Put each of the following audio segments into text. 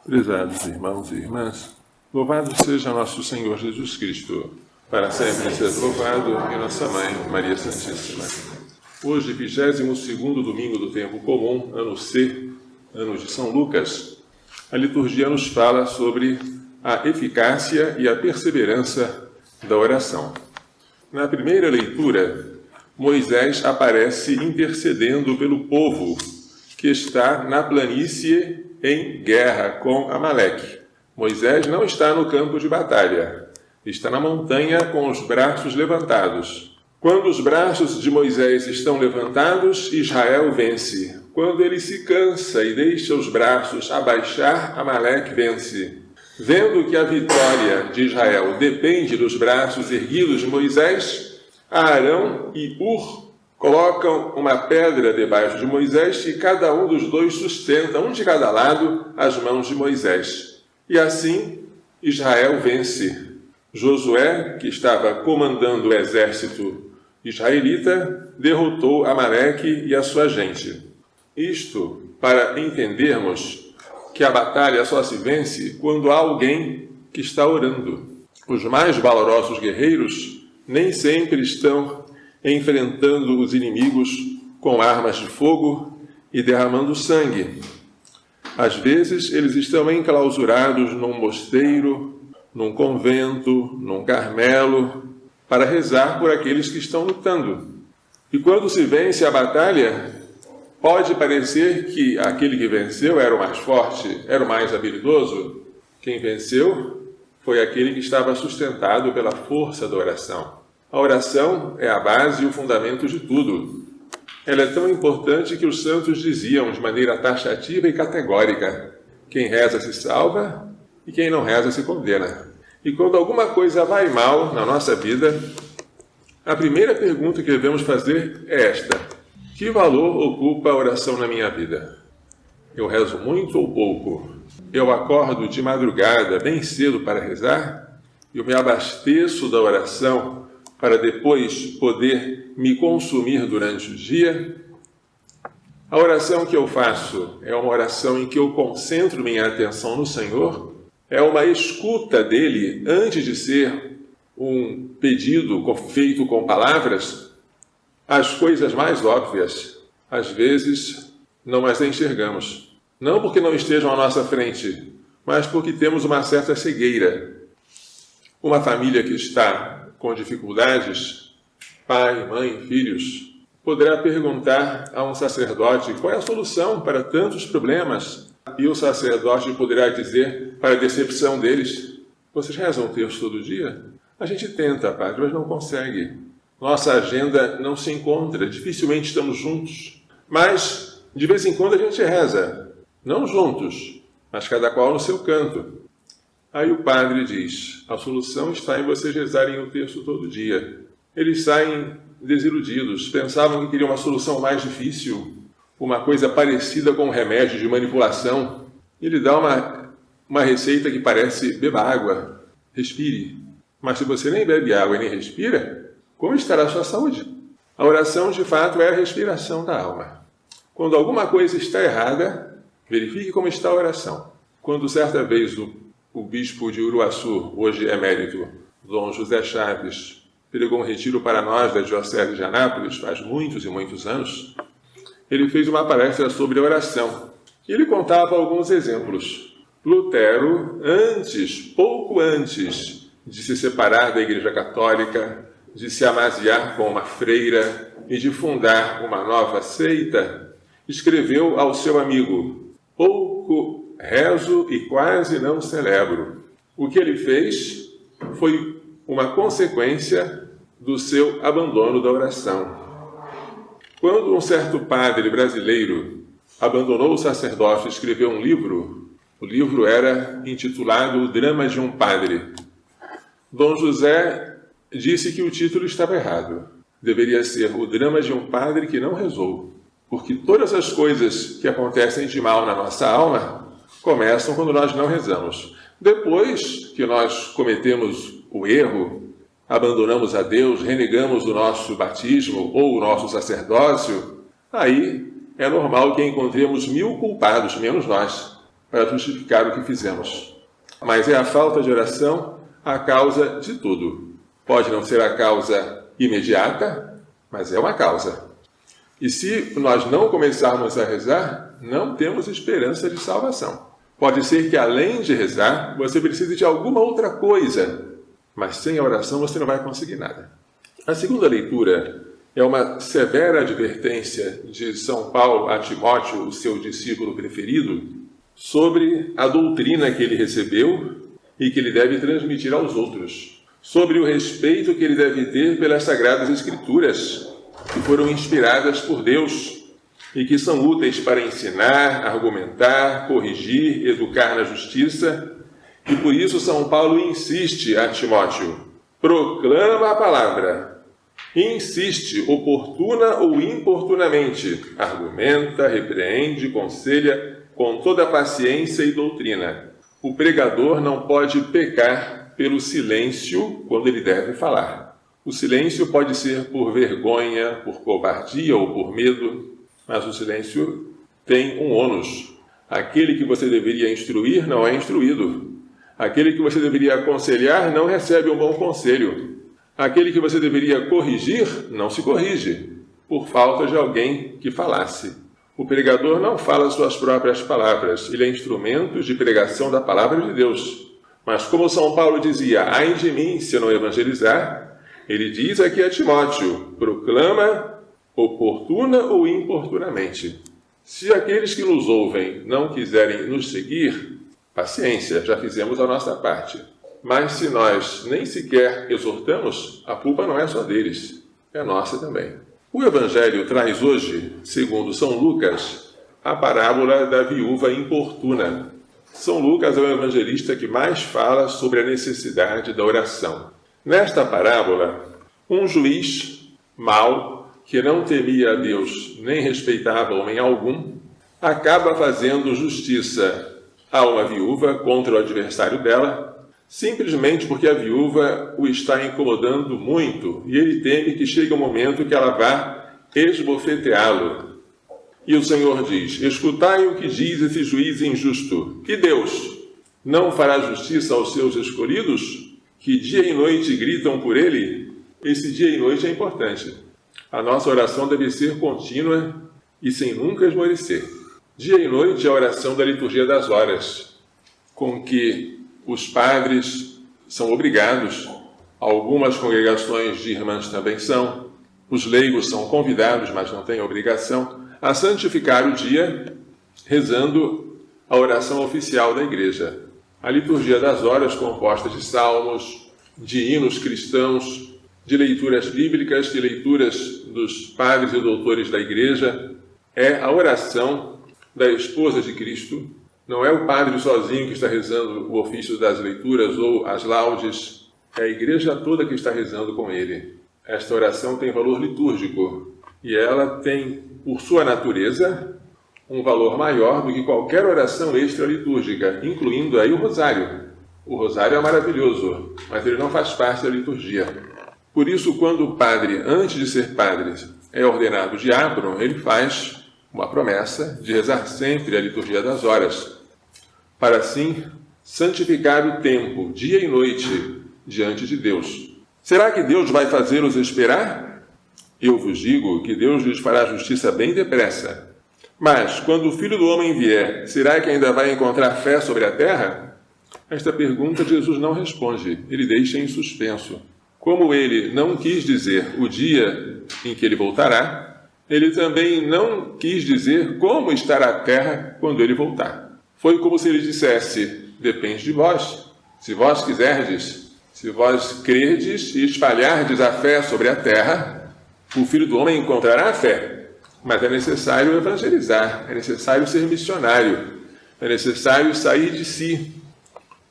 Prezados irmãos e irmãs, louvado seja nosso Senhor Jesus Cristo, para sempre ser louvado, e nossa Mãe, Maria Santíssima. Hoje, 22º domingo do tempo comum, ano C, ano de São Lucas, a liturgia nos fala sobre a eficácia e a perseverança da oração. Na primeira leitura, Moisés aparece intercedendo pelo povo que está na planície em guerra com Amaleque. Moisés não está no campo de batalha, está na montanha com os braços levantados. Quando os braços de Moisés estão levantados, Israel vence. Quando ele se cansa e deixa os braços abaixar, Amaleque vence. Vendo que a vitória de Israel depende dos braços erguidos de Moisés, Arão e Hur colocam uma pedra debaixo de Moisés e cada um dos dois sustenta, um de cada lado, as mãos de Moisés. E assim, Israel vence. Josué, que estava comandando o exército israelita, derrotou Amaleque e a sua gente. Isto para entendermos que a batalha só se vence quando há alguém que está orando. Os mais valorosos guerreiros nem sempre estão enfrentando os inimigos com armas de fogo e derramando sangue. Às vezes, eles estão enclausurados num mosteiro, num convento, num Carmelo, para rezar por aqueles que estão lutando. E quando se vence a batalha, pode parecer que aquele que venceu era o mais forte, era o mais habilidoso. Quem venceu foi aquele que estava sustentado pela força da oração. A oração é a base e o fundamento de tudo. Ela é tão importante que os santos diziam de maneira taxativa e categórica: quem reza se salva e quem não reza se condena. E quando alguma coisa vai mal na nossa vida, a primeira pergunta que devemos fazer é esta: que valor ocupa a oração na minha vida? Eu rezo muito ou pouco? Eu acordo de madrugada, bem cedo para rezar? Eu me abasteço da oração para depois poder me consumir durante o dia? A oração que eu faço é uma oração em que eu concentro minha atenção no Senhor? É uma escuta dele antes de ser um pedido feito com palavras? As coisas mais óbvias, às vezes, não as enxergamos. Não porque não estejam à nossa frente, mas porque temos uma certa cegueira. Uma família que está com dificuldades, pai, mãe, filhos, poderá perguntar a um sacerdote qual é a solução para tantos problemas. E o sacerdote poderá dizer, para a decepção deles: vocês rezam o terço todo dia? A gente tenta, padre, mas não consegue. Nossa agenda não se encontra, dificilmente estamos juntos. Mas, de vez em quando, a gente reza. Não juntos, mas cada qual no seu canto. Aí o padre diz: a solução está em vocês rezarem o terço todo dia. Eles saem desiludidos, pensavam que queriam uma solução mais difícil, uma coisa parecida com um remédio de manipulação. Ele dá uma receita que parece: beba água, respire. Mas se você nem bebe água e nem respira, como estará a sua saúde? A oração, de fato, é a respiração da alma. Quando alguma coisa está errada, verifique como está a oração. Quando certa vez o bispo de Uruaçu, hoje emérito, Dom José Chaves, pregou um retiro para nós da Diocese de Anápolis, faz muitos e muitos anos, ele fez uma palestra sobre a oração. E ele contava alguns exemplos. Lutero, pouco antes de se separar da Igreja Católica, de se amaziar com uma freira e de fundar uma nova seita, escreveu ao seu amigo: pouco rezo e quase não celebro. O que ele fez foi uma consequência do seu abandono da oração. Quando um certo padre brasileiro abandonou o sacerdócio e escreveu um livro, o livro era intitulado O Drama de um Padre. Dom José disse que o título estava errado. Deveria ser O Drama de um Padre que não rezou. Porque todas as coisas que acontecem de mal na nossa alma começam quando nós não rezamos. Depois que nós cometemos o erro, abandonamos a Deus, renegamos o nosso batismo ou o nosso sacerdócio, aí é normal que encontremos 1000 culpados, menos nós. para justificar o que fizemos. Mas é a falta de oração a causa de tudo. Pode não ser a causa imediata, mas é uma causa. E se nós não começarmos a rezar, não temos esperança de salvação. Pode ser que, além de rezar, você precise de alguma outra coisa, mas sem a oração você não vai conseguir nada. A segunda leitura é uma severa advertência de São Paulo a Timóteo, o seu discípulo preferido, sobre a doutrina que ele recebeu e que ele deve transmitir aos outros, sobre o respeito que ele deve ter pelas Sagradas Escrituras, que foram inspiradas por Deus e que são úteis para ensinar, argumentar, corrigir, educar na justiça. E por isso São Paulo insiste a Timóteo: proclama a palavra, insiste, oportuna ou importunamente, argumenta, repreende, conselha com toda paciência e doutrina. O pregador não pode pecar pelo silêncio quando ele deve falar. O silêncio pode ser por vergonha, por covardia ou por medo, mas o silêncio tem um ônus. Aquele que você deveria instruir não é instruído. Aquele que você deveria aconselhar não recebe um bom conselho. Aquele que você deveria corrigir não se corrige, por falta de alguém que falasse. O pregador não fala suas próprias palavras, ele é instrumento de pregação da palavra de Deus. Mas como São Paulo dizia, ai de mim se eu não evangelizar, ele diz aqui a Timóteo, proclama oportuna ou importunamente. Se aqueles que nos ouvem não quiserem nos seguir, paciência, já fizemos a nossa parte. Mas se nós nem sequer exortamos, a culpa não é só deles, é nossa também. O Evangelho traz hoje, segundo São Lucas, a parábola da viúva importuna. São Lucas é o evangelista que mais fala sobre a necessidade da oração. Nesta parábola, um juiz mau, que não temia a Deus nem respeitava homem algum, acaba fazendo justiça a uma viúva contra o adversário dela, simplesmente porque a viúva o está incomodando muito e ele teme que chegue um momento que ela vá esbofeteá-lo. E o Senhor diz: escutai o que diz esse juiz injusto, que Deus não fará justiça aos seus escolhidos, que dia e noite gritam por ele? Esse dia e noite é importante. A nossa oração deve ser contínua e sem nunca esmorecer. Dia e noite é a oração da liturgia das horas, com que os padres são obrigados, algumas congregações de irmãs também são, os leigos são convidados, mas não têm obrigação, a santificar o dia rezando a oração oficial da Igreja. A liturgia das horas, composta de salmos, de hinos cristãos, de leituras bíblicas, de leituras dos padres e doutores da Igreja, é a oração da esposa de Cristo. Não é o padre sozinho que está rezando o ofício das leituras ou as laudes, é a Igreja toda que está rezando com ele. Esta oração tem valor litúrgico e ela tem, por sua natureza, um valor maior do que qualquer oração extra-litúrgica, incluindo aí o rosário. O rosário é maravilhoso, mas ele não faz parte da liturgia. Por isso, quando o padre, antes de ser padre, é ordenado diácono, ele faz uma promessa de rezar sempre a liturgia das horas, para assim santificar o tempo, dia e noite, diante de Deus. Será que Deus vai fazê-los esperar? Eu vos digo que Deus lhes fará justiça bem depressa. Mas, quando o Filho do Homem vier, será que ainda vai encontrar fé sobre a terra? Esta pergunta Jesus não responde, ele deixa em suspenso. Como ele não quis dizer o dia em que ele voltará, ele também não quis dizer como estará a terra quando ele voltar. Foi como se ele dissesse: depende de vós. Se vós quiserdes, se vós crerdes e espalhardes a fé sobre a terra, o Filho do Homem encontrará a fé. Mas é necessário evangelizar, é necessário ser missionário, é necessário sair de si.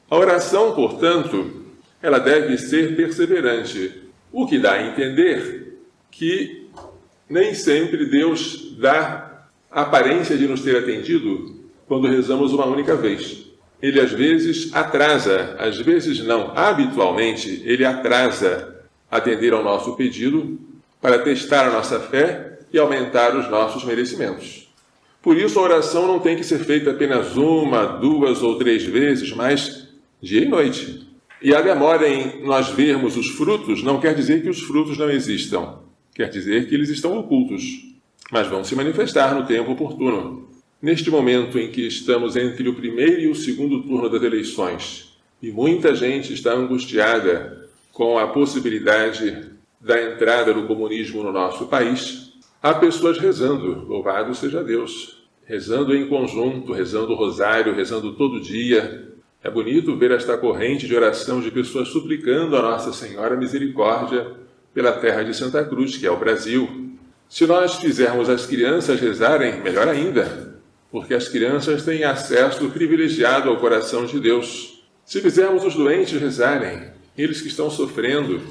A oração, portanto, ela deve ser perseverante, o que dá a entender que nem sempre Deus dá a aparência de nos ter atendido quando rezamos uma única vez. Ele às vezes atrasa, às vezes não, habitualmente ele atrasa atender ao nosso pedido para testar a nossa fé e aumentar os nossos merecimentos. Por isso a oração não tem que ser feita apenas 1, 2 ou 3 vezes, mas dia e noite. E a demora em nós vermos os frutos não quer dizer que os frutos não existam. Quer dizer que eles estão ocultos, mas vão se manifestar no tempo oportuno. Neste momento em que estamos entre o primeiro e o segundo turno das eleições, e muita gente está angustiada com a possibilidade da entrada do comunismo no nosso país, há pessoas rezando, louvado seja Deus, rezando em conjunto, rezando o rosário, rezando todo dia. É bonito ver esta corrente de oração de pessoas suplicando a Nossa Senhora misericórdia pela terra de Santa Cruz, que é o Brasil. Se nós fizermos as crianças rezarem, melhor ainda, porque as crianças têm acesso privilegiado ao coração de Deus. Se fizermos os doentes rezarem, eles que estão sofrendo,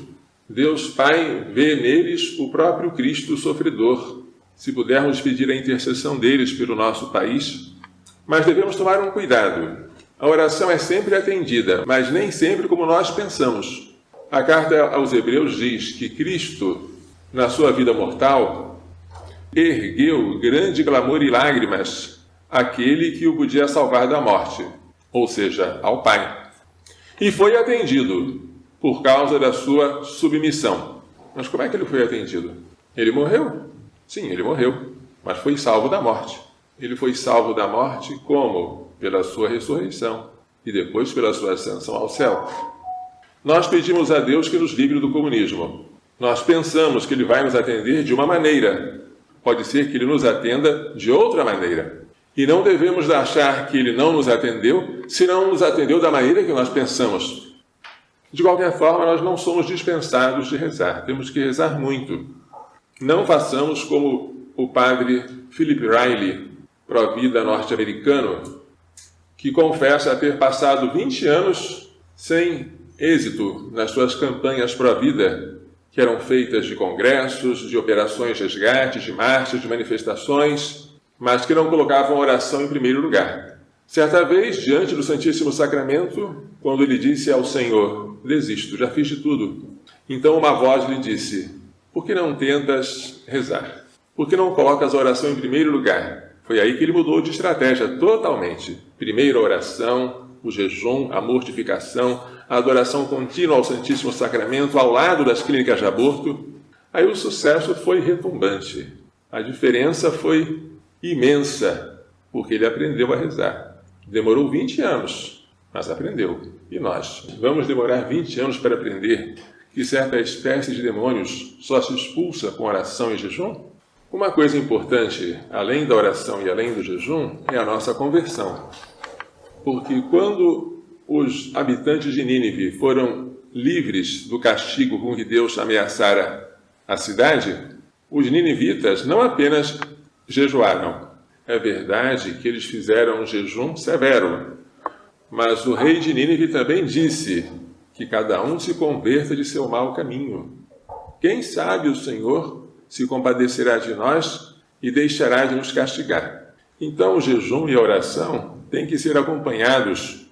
Deus Pai vê neles o próprio Cristo sofredor. Se pudermos pedir a intercessão deles pelo nosso país, mas devemos tomar um cuidado. A oração é sempre atendida, mas nem sempre como nós pensamos. A carta aos Hebreus diz que Cristo, na sua vida mortal, ergueu grande clamor e lágrimas àquele que o podia salvar da morte, ou seja, ao Pai. E foi atendido por causa da sua submissão. Mas como é que ele foi atendido? Ele morreu? Sim, ele morreu, mas foi salvo da morte. Ele foi salvo da morte como? Pela sua ressurreição e depois pela sua ascensão ao céu. Nós pedimos a Deus que nos livre do comunismo. Nós pensamos que Ele vai nos atender de uma maneira. Pode ser que Ele nos atenda de outra maneira. E não devemos achar que Ele não nos atendeu, se não nos atendeu da maneira que nós pensamos. De qualquer forma, nós não somos dispensados de rezar. Temos que rezar muito. Não façamos como o padre Philip Riley, pró-vida norte-americano, que confessa ter passado 20 anos sem êxito nas suas campanhas pró-vida, que eram feitas de congressos, de operações de resgate, de marchas, de manifestações, mas que não colocavam a oração em primeiro lugar. Certa vez, diante do Santíssimo Sacramento, quando ele disse ao Senhor: desisto, já fiz de tudo. Então uma voz lhe disse: por que não tentas rezar? Por que não colocas a oração em primeiro lugar? Foi aí que ele mudou de estratégia totalmente. Primeiro a oração, o jejum, a mortificação, a adoração contínua ao Santíssimo Sacramento ao lado das clínicas de aborto. Aí o sucesso foi retumbante. A diferença foi imensa, porque ele aprendeu a rezar. Demorou 20 anos, mas aprendeu. E nós? Vamos demorar 20 anos para aprender que certa espécie de demônios só se expulsa com oração e jejum? Uma coisa importante, além da oração e além do jejum, é a nossa conversão. Porque quando os habitantes de Nínive foram livres do castigo com que Deus ameaçara a cidade, os ninivitas não apenas jejuaram. É verdade que eles fizeram um jejum severo, mas o rei de Nínive também disse que cada um se converta de seu mau caminho. Quem sabe o Senhor se compadecerá de nós e deixará de nos castigar. Então o jejum e a oração têm que ser acompanhados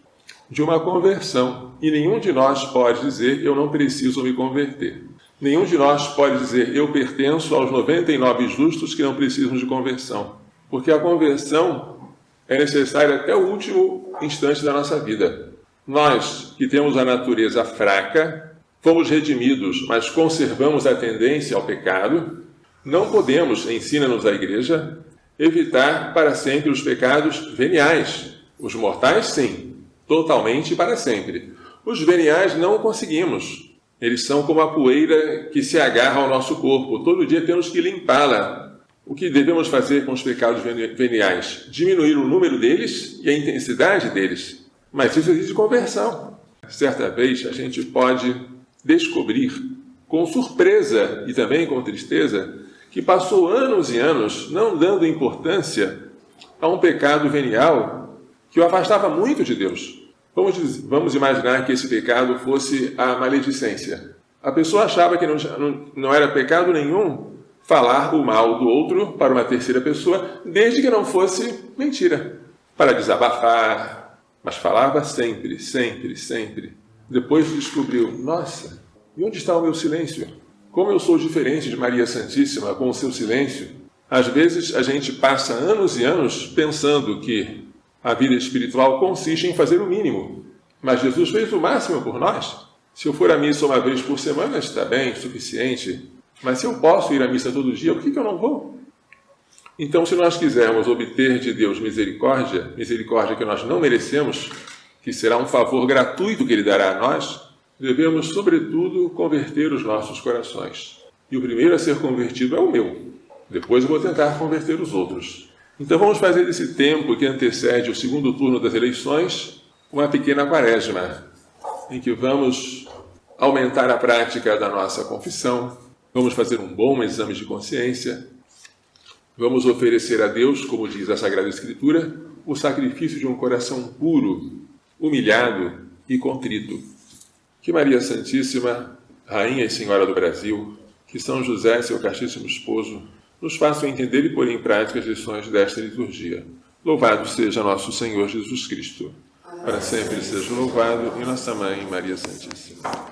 de uma conversão. E nenhum de nós pode dizer: eu não preciso me converter. Nenhum de nós pode dizer: eu pertenço aos 99 justos que não precisam de conversão. Porque a conversão é necessária até o último instante da nossa vida. Nós, que temos a natureza fraca, fomos redimidos, mas conservamos a tendência ao pecado, não podemos, ensina-nos a Igreja, evitar para sempre os pecados veniais. Os mortais, sim, totalmente e para sempre. Os veniais não conseguimos. Eles são como a poeira que se agarra ao nosso corpo. Todo dia temos que limpá-la. O que devemos fazer com os pecados veniais? Diminuir o número deles e a intensidade deles. Mas isso exige conversão. Certa vez a gente pode descobrir, com surpresa e também com tristeza, que passou anos e anos não dando importância a um pecado venial que o afastava muito de Deus. Vamos imaginar que esse pecado fosse a maledicência. A pessoa achava que não era pecado nenhum falar o mal do outro para uma terceira pessoa, desde que não fosse mentira, para desabafar, mas falava sempre, sempre, sempre. Depois descobriu: nossa, e onde está o meu silêncio? Como eu sou diferente de Maria Santíssima com o seu silêncio? Às vezes, a gente passa anos e anos pensando que a vida espiritual consiste em fazer o mínimo. Mas Jesus fez o máximo por nós. Se eu for à missa uma vez por semana, está bem, suficiente. Mas se eu posso ir à missa todo dia, por que eu não vou? Então, se nós quisermos obter de Deus misericórdia, misericórdia que nós não merecemos, que será um favor gratuito que Ele dará a nós, devemos, sobretudo, converter os nossos corações. E o primeiro a ser convertido é o meu. Depois eu vou tentar converter os outros. Então vamos fazer desse tempo que antecede o segundo turno das eleições uma pequena quaresma, em que vamos aumentar a prática da nossa confissão, vamos fazer um bom exame de consciência, vamos oferecer a Deus, como diz a Sagrada Escritura, o sacrifício de um coração puro, humilhado e contrito. Que Maria Santíssima, Rainha e Senhora do Brasil, que São José, seu castíssimo esposo, nos façam entender e pôr em prática as lições desta liturgia. Louvado seja nosso Senhor Jesus Cristo. Para sempre seja louvado e nossa Mãe, Maria Santíssima.